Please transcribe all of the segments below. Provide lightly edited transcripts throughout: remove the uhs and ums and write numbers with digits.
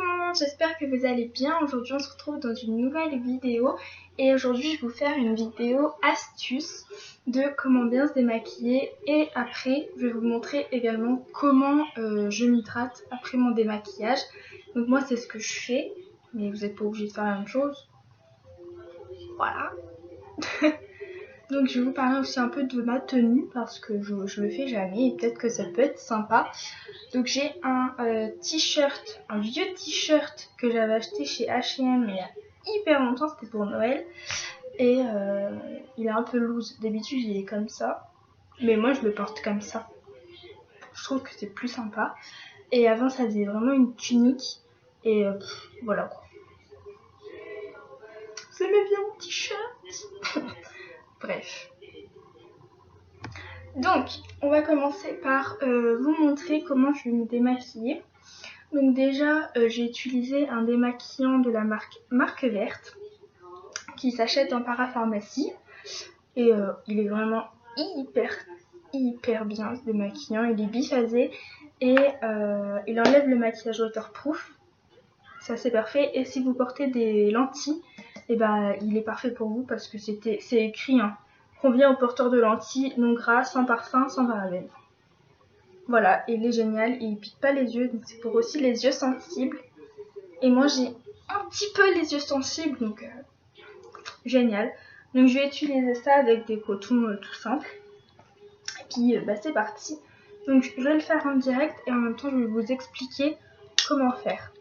monde, j'espère que vous allez bien. Aujourd'hui on se retrouve dans une nouvelle vidéo et aujourd'hui je vais vous faire une vidéo astuce de comment bien se démaquiller et après je vais vous montrer également comment je m'hydrate après mon démaquillage. Donc moi c'est ce que je fais, mais vous n'êtes pas obligé de faire la même chose. Voilà. Donc je vais vous parler aussi un peu de ma tenue parce que je le fais jamais et peut-être que ça peut être sympa. Donc j'ai un t-shirt, un vieux t-shirt que j'avais acheté chez H&M il y a hyper longtemps, c'était pour Noël. Et il est un peu loose, d'habitude il est comme ça. Mais moi je le porte comme ça. Je trouve que c'est plus sympa. Et avant ça faisait vraiment une tunique. Et voilà quoi. Vous aimez bien mon t-shirt? Bref. Donc, on va commencer par vous montrer comment je vais me démaquiller. Donc déjà, j'ai utilisé un démaquillant de la marque Verte qui s'achète en parapharmacie. Et il est vraiment hyper bien ce démaquillant. Il est biphasé et il enlève le maquillage waterproof. C'est assez parfait. Et si vous portez des lentilles, et ben, il est parfait pour vous parce que c'est écrit hein. Convient aux porteurs de lentilles, non gras, sans parfum, sans parabènes. Voilà, il est génial, il pique pas les yeux, donc c'est pour aussi les yeux sensibles. Et moi j'ai un petit peu les yeux sensibles, donc génial. Donc je vais utiliser ça avec des cotons tout simples. Et puis c'est parti. Donc je vais le faire en direct et en même temps je vais vous expliquer comment faire.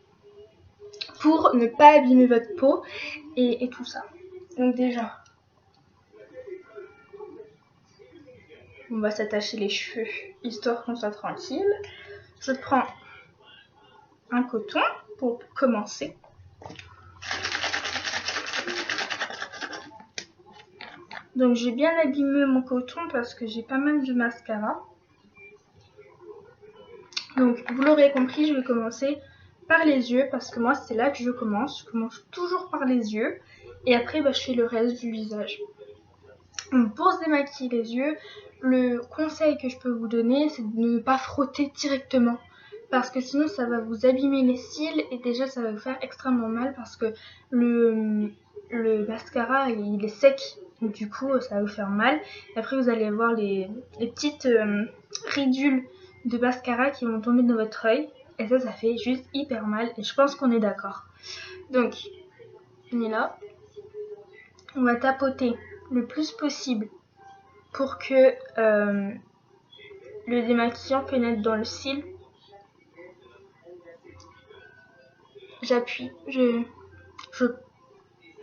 Pour ne pas abîmer votre peau et tout ça. Donc déjà... on va s'attacher les cheveux, histoire qu'on soit tranquille. Je prends un coton pour commencer. Donc j'ai bien abîmé mon coton parce que j'ai pas mal de mascara. Donc vous l'aurez compris, je vais commencer par les yeux parce que moi c'est là que je commence. Je commence toujours par les yeux et après je fais le reste du visage. Donc, pour se démaquiller les yeux, le conseil que je peux vous donner, c'est de ne pas frotter directement. Parce que sinon, ça va vous abîmer les cils et déjà, ça va vous faire extrêmement mal parce que le mascara, il est sec. Donc, du coup, ça va vous faire mal. Et après, vous allez avoir les petites ridules de mascara qui vont tomber dans votre œil. Et ça fait juste hyper mal. Et je pense qu'on est d'accord. Donc, on est là. On va tapoter le plus possible pour que le démaquillant pénètre dans le cil. J'appuie, je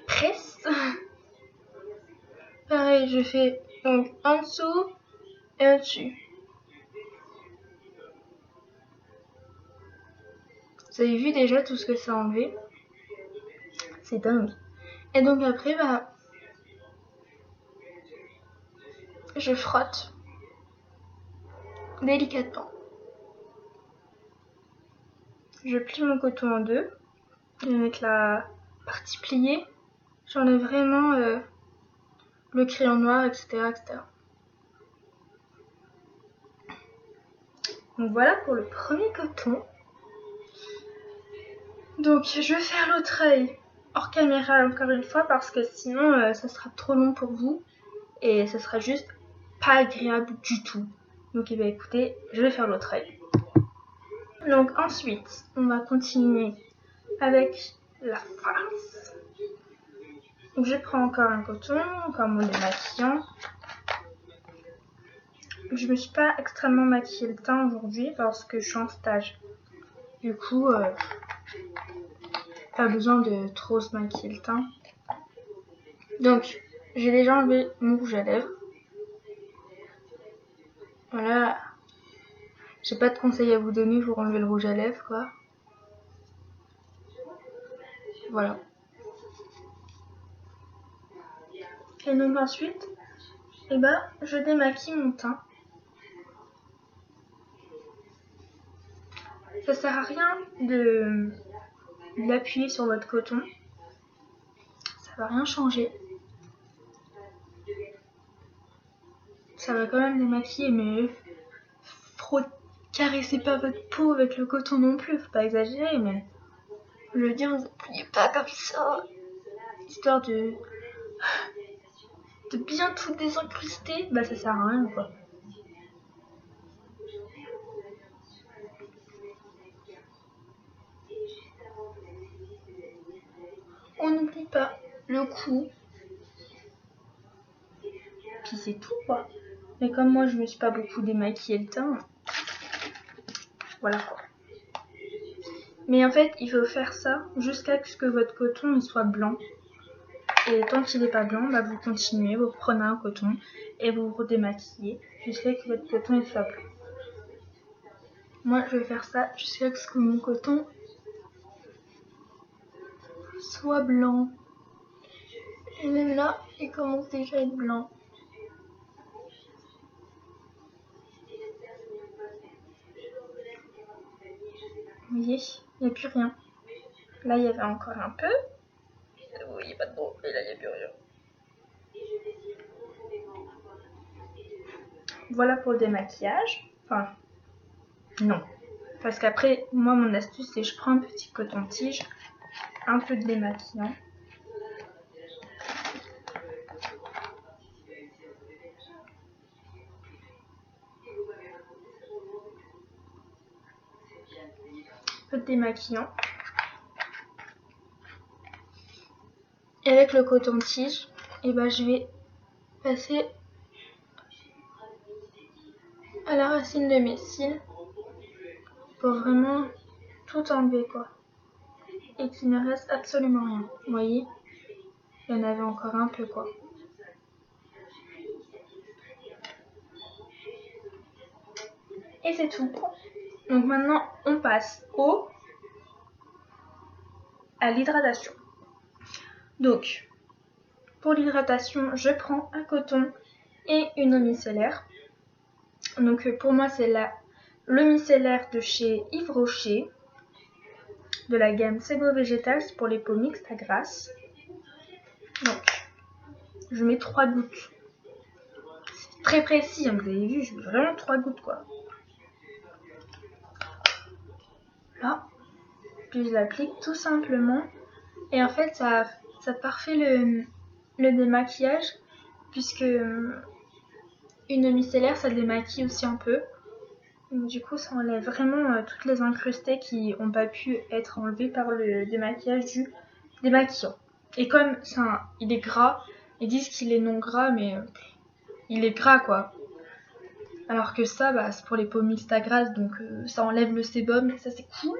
presse. Pareil, je fais donc en dessous et au-dessus. Vous avez vu déjà tout ce que ça a enlevé? C'est dingue. Et donc après, je frotte délicatement. Je plie mon coton en deux. Je vais mettre la partie pliée. J'enlève vraiment le crayon noir, etc. Donc voilà pour le premier coton. Donc je vais faire l'autre œil hors caméra encore une fois parce que sinon ça sera trop long pour vous et ça sera juste pas agréable du tout. Donc écoutez, je vais faire l'autre œil. Donc ensuite on va continuer avec la face. Donc je prends encore un coton, encore mon démaquillant. Je me suis pas extrêmement maquillée le teint aujourd'hui parce que je suis en stage. Du coup pas besoin de trop se maquiller le teint. Donc j'ai déjà enlevé mon rouge à lèvres. Voilà. J'ai pas de conseils à vous donner pour enlever le rouge à lèvres quoi. Voilà. Et donc ensuite, je démaquille mon teint. Ça sert à rien de l'appuyer sur votre coton. Ça va rien changer. Ça va quand même démaquiller, mais caressez pas votre peau avec le coton non plus. Faut pas exagérer, mais Je veux dire, vous pliez pas comme ça, histoire de bien tout désincruster. Bah ça sert à rien quoi. On n'oublie pas le cou. Puis c'est tout quoi. Mais comme moi je me suis pas beaucoup démaquillé le teint, voilà quoi. Mais en fait il faut faire ça jusqu'à ce que votre coton il soit blanc. Et tant qu'il n'est pas blanc, bah, vous continuez, vous prenez un coton et vous redémaquillez jusqu'à ce que votre coton il soit blanc. Moi je vais faire ça jusqu'à ce que mon coton soit blanc. Et même là il commence déjà à être blanc. Vous voyez, il n'y a plus rien. Là, il y avait encore un peu. Oui, pas trop. Et là, il n'y a plus rien. Voilà pour le démaquillage. Enfin, non. Parce qu'après, moi, mon astuce, c'est je prends un petit coton-tige, un peu de démaquillant. Un peu de démaquillant. Et avec le coton-tige, et ben, je vais passer à la racine de mes cils pour vraiment tout enlever quoi. Et qu'il ne reste absolument rien. Vous voyez, il y en avait encore un peu quoi. Et c'est tout. Donc maintenant on passe à l'hydratation. Donc pour l'hydratation, je prends un coton et une eau micellaire. Donc pour moi c'est l'eau micellaire de chez Yves Rocher, de la gamme Sebo Végétal, c'est pour les peaux mixtes à grasse. Donc je mets 3 gouttes. C'est très précis, hein, vous avez vu, je mets vraiment 3 gouttes quoi. Là, puis je l'applique tout simplement. Et en fait ça parfait le démaquillage, puisque une eau micellaire ça démaquille aussi un peu. Du coup, ça enlève vraiment toutes les incrustés qui n'ont pas pu être enlevées par le démaquillage du démaquillant. Et comme il est gras, ils disent qu'il est non gras, mais il est gras quoi. Alors que ça, bah, c'est pour les peaux mixtes à grasse, donc ça enlève le sébum, ça c'est cool.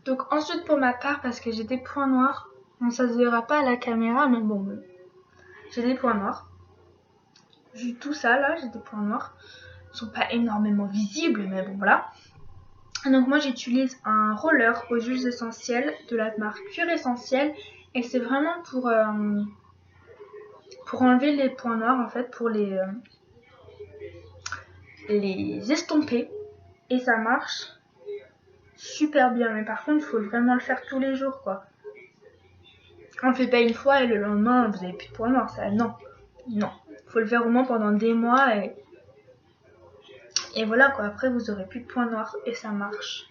Donc ensuite pour ma part, parce que j'ai des points noirs, bon ça se verra pas à la caméra, mais bon, j'ai des points noirs. J'ai tout ça là, j'ai des points noirs. Ils sont pas énormément visibles, mais bon voilà. Donc moi j'utilise un roller aux huiles essentielles de la marque Pure Essentielle, et c'est vraiment pour enlever les points noirs en fait, pour les estomper, et ça marche super bien. Mais par contre il faut vraiment le faire tous les jours quoi. On le fait pas une fois et le lendemain vous avez plus de points noirs, ça non, faut le faire au moins pendant des mois, et voilà quoi, après vous aurez plus de points noirs et ça marche.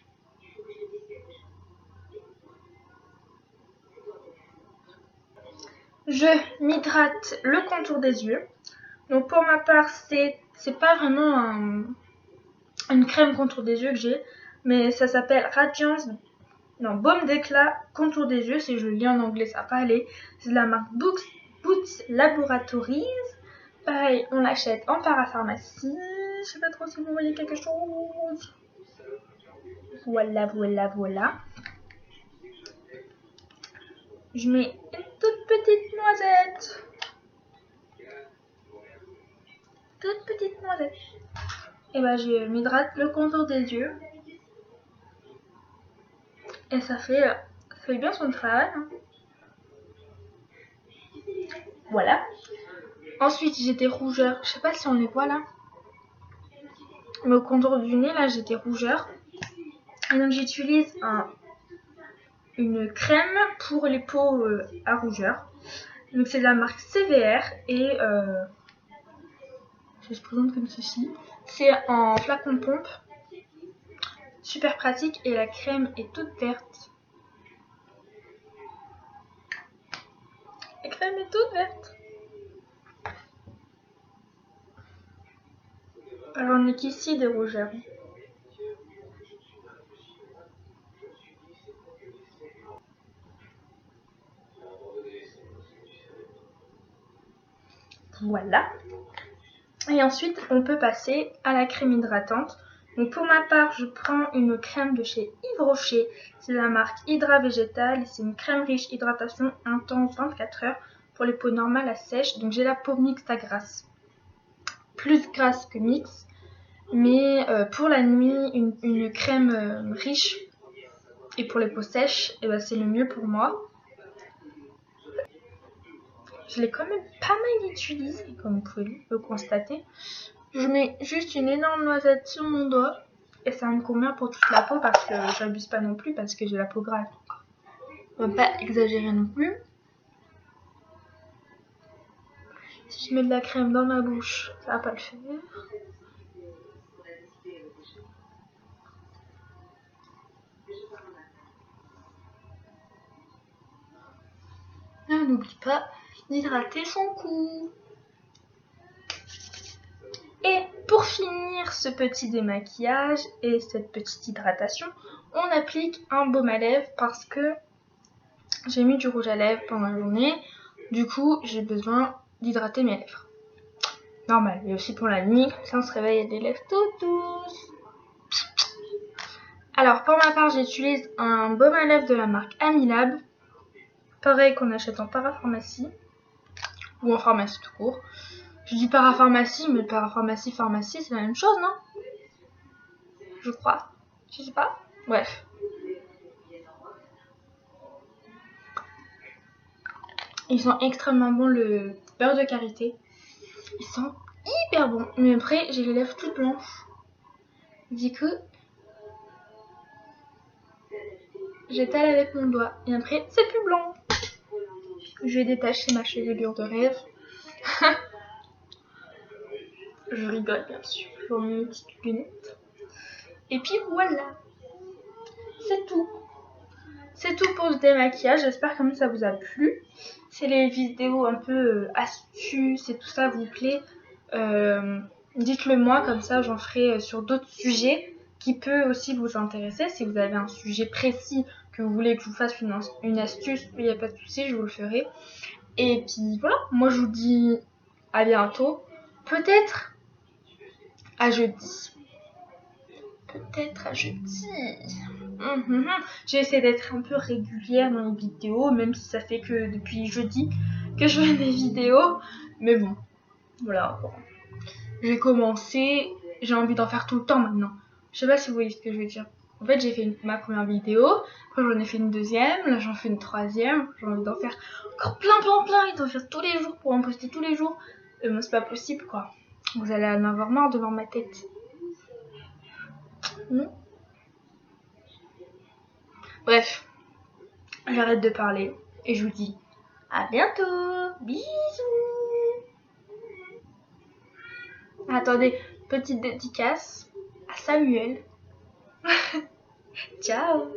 Je m'hydrate le contour des yeux. Donc pour ma part, c'est pas vraiment une crème contour des yeux que j'ai, mais ça s'appelle Radiance, non, baume d'éclat contour des yeux, c'est joli en anglais, ça va pas aller. C'est de la marque Boots Laboratories. Pareil, on l'achète en parapharmacie. Je sais pas trop si vous voyez quelque chose. Voilà. Je mets une toute petite noisette. Et bah je m'hydrate le contour des yeux. Et ça fait bien son travail. Hein. Voilà. Ensuite j'ai des rougeurs. Je sais pas si on les voit là. Mais au contour du nez là j'ai des rougeurs. Et donc j'utilise une crème pour les peaux à rougeurs. Donc c'est de la marque CVR et je présente comme ceci. C'est en flacon pompe. Super pratique, et la crème est toute verte. La crème est toute verte. J'en ai qu'ici des rougeurs. Voilà. Et ensuite, on peut passer à la crème hydratante. Donc pour ma part, je prends une crème de chez Yves Rocher. C'est la marque Hydra Végétal et c'est une crème riche hydratation intense 24 heures pour les peaux normales à sèche. Donc j'ai la peau mixte à grasse. Plus grasse que mixte. Mais pour la nuit, une crème riche et pour les peaux sèches, et ben c'est le mieux pour moi. Je l'ai quand même pas mal utilisée, comme vous pouvez le constater. Je mets juste une énorme noisette sur mon doigt et ça me convient pour toute la peau parce que j'abuse pas non plus parce que j'ai la peau grasse. On va pas exagérer non plus. Si je mets de la crème dans ma bouche, ça va pas le faire. Et on n'oublie pas d'hydrater son cou. Et pour finir ce petit démaquillage et cette petite hydratation, on applique un baume à lèvres parce que j'ai mis du rouge à lèvres pendant la journée. Du coup, j'ai besoin d'hydrater mes lèvres. Normal, et aussi pour la nuit, comme ça on se réveille avec des lèvres toutes douces. Alors pour ma part, j'utilise un baume à lèvres de la marque Amilab. Pareil qu'on achète en parapharmacie. Ou en pharmacie tout court. Je dis parapharmacie, mais parapharmacie, pharmacie, c'est la même chose, non? Je crois. Je sais pas. Bref. Ils sont extrêmement bons, le beurre de karité. Ils sont hyper bons. Mais après, j'ai les lèvres toutes blanches. Du coup, j'étale avec mon doigt. Et après, c'est plus blanc. Je vais détacher ma chevelure de rêve. Je rigole bien sûr. Je remets mes petites lunettes. Et puis voilà. C'est tout. C'est tout pour ce démaquillage. J'espère que ça vous a plu. Si les vidéos un peu astuces et tout ça vous plaît, dites-le moi. Comme ça, j'en ferai sur d'autres sujets qui peut aussi vous intéresser. Si vous avez un sujet précis que vous voulez que je vous fasse une astuce, il n'y a pas de souci, je vous le ferai. Et puis voilà, moi je vous dis à bientôt. Peut-être à jeudi. Peut-être à jeudi. J'ai essayé d'être un peu régulière dans les vidéos, même si ça fait que depuis jeudi que je fais des vidéos. Mais bon, voilà. J'ai commencé, j'ai envie d'en faire tout le temps maintenant. Je sais pas si vous voyez ce que je veux dire. En fait, j'ai fait ma première vidéo, après j'en ai fait une deuxième, là j'en fais une troisième. J'ai envie d'en faire encore plein et d'en faire tous les jours pour en poster tous les jours. Mais bon, c'est pas possible quoi. Vous allez en avoir marre devant ma tête. Non ? Bref, j'arrête de parler et je vous dis à bientôt. Bisous. Attendez, petite dédicace à Samuel. Ciao.